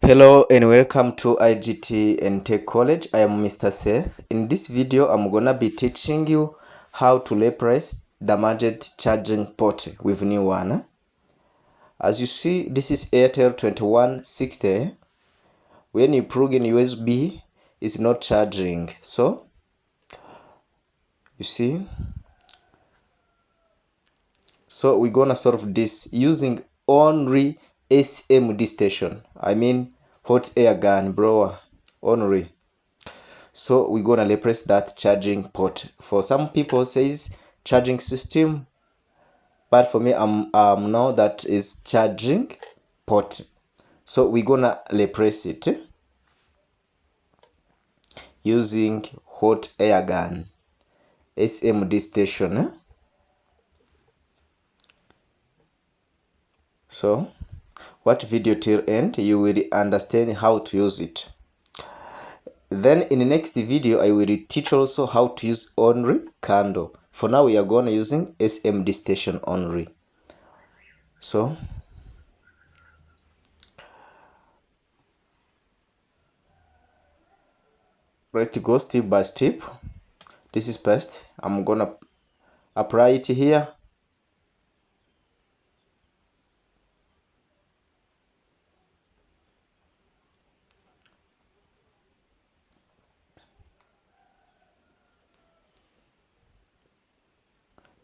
Hello and welcome to IGT and Tech College. I am Mr. Seth. In this video, I'm gonna be teaching you how to replace damaged charging port with new one. As you see, this is Airtel 2160. When you plug in USB, it's not charging. So, you see. So we're gonna solve this using only SMD station. I mean hot air gun blower only. So we're gonna replace that charging port. For some people says charging system, but for me I'm know that is charging port. So we're gonna replace it using hot air gun SMD station. So watch video till end, you will understand how to use it. Then in the next video, I will teach also how to use only candle. For now, we are going to using SMD station only. So, let's go step by step. This is first. I'm going to apply it here.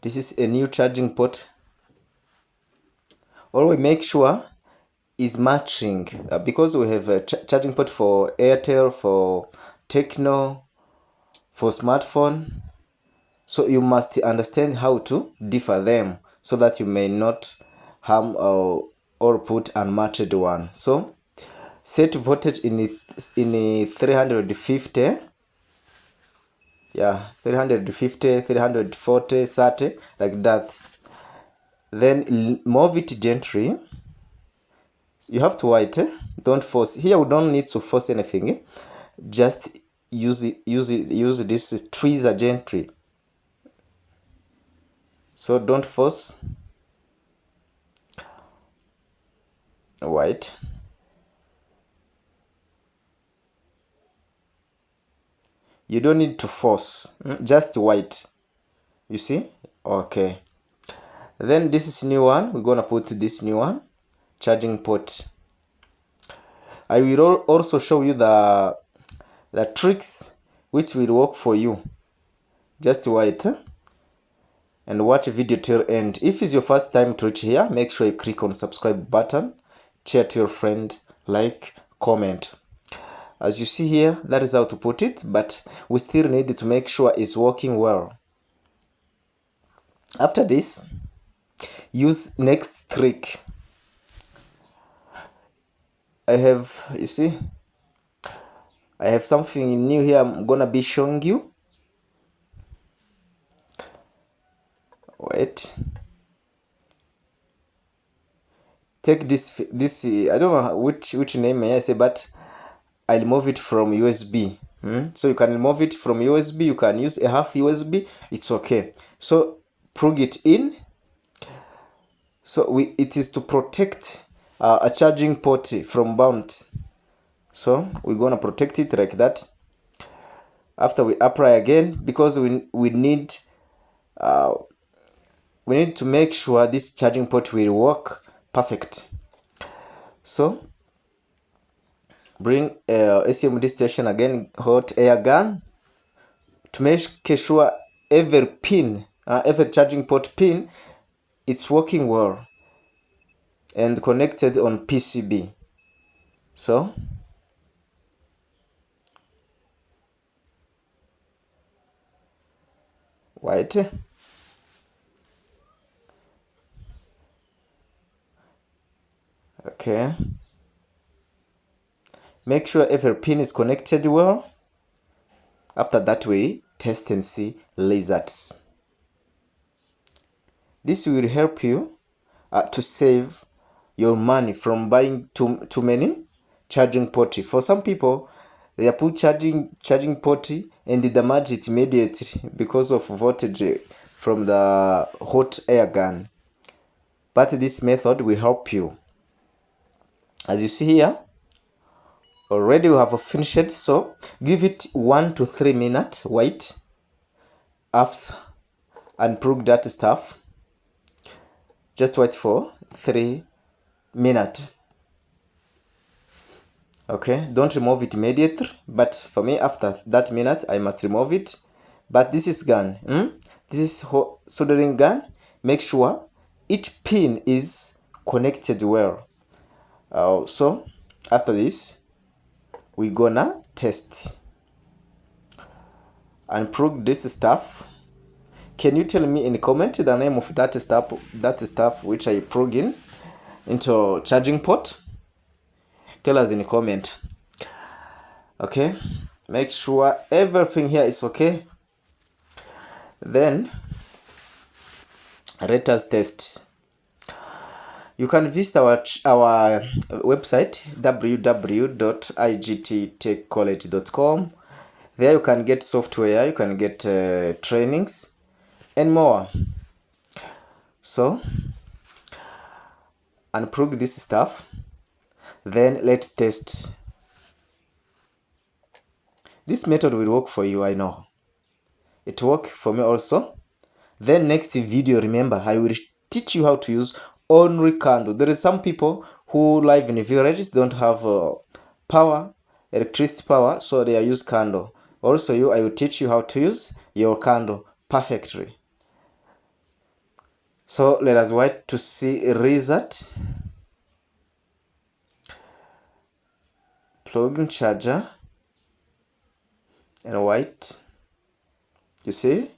This is a new charging port. Always make sure is matching because we have a charging port for Airtel, for Techno, for smartphone. So you must understand how to differ them so that you may not harm or put unmatched one. So set voltage in 350. Yeah, 350, 340, 30, like that. Then move it gently. You have to wait. Don't force. Here we don't need to force anything. Just use this tweezer gently. So don't force. Wait. You don't need to force. Just wait. You see? Okay. Then this is new one. We're gonna put this new one. Charging port. I will also show you the tricks which will work for you. Just wait and watch video till end. If it's your first time to reach here, make sure you click on subscribe button, share to your friend, like, comment. As you see here, that is how to put it, but we still need to make sure it's working well. After this, use next trick. I have, you see, I have something new here I'm gonna be showing you. Wait. Take this I don't know which name may I say, but I'll move it from USB. So you can remove it from USB, you can use a half USB, it's okay. So plug it in. So it is to protect a charging port from bounce. So we're gonna protect it like that. After we apply again, because we need to make sure this charging port will work perfect. So bring SMD station again, hot air gun, to make sure every pin, every charging port pin, it's working well and connected on PCB. So wait. Okay. Make sure every pin is connected well. After that, we test and see results. This will help you to save your money from buying too many charging port. For some people, they put charging port and they damage it immediately because of voltage from the hot air gun. But this method will help you. As you see here, Already we have finished, so give it 1 to 3 minutes, wait after unplug that stuff. Just wait for 3 minutes. Okay, don't remove it immediately, but for me after that minute I must remove it. But this is gun, this is soldering gun. Make sure each pin is connected well. So after this we gonna test. Unplug this stuff. Can you tell me in the comment the name of that stuff which I plug in into charging port? Tell us in the comment. Okay, make sure everything here is okay. Then let us test. You can visit our website www.igttechcollege.com. There you can get software, you can get trainings and more. So unplug this stuff, then let's test. This method will work for you, I know. It worked for me also. Then next video, remember, I will teach you how to use only candle. There is some people who live in villages, don't have electricity power, so they use candle. Also I will teach you how to use your candle perfectly. So let us wait to see a result. Plug in charger and wait. You see,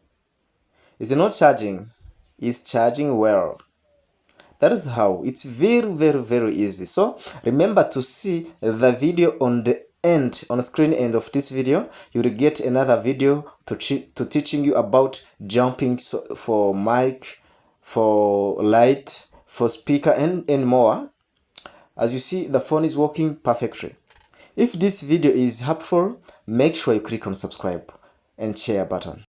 it's not charging, it's charging well. That is how. It's very easy. So remember to see the video on the end, on the screen end of this video. You will get another video to teaching you about jumping for mic, for light, for speaker and more. As you see, the phone is working perfectly. If this video is helpful, make sure you click on subscribe and share button.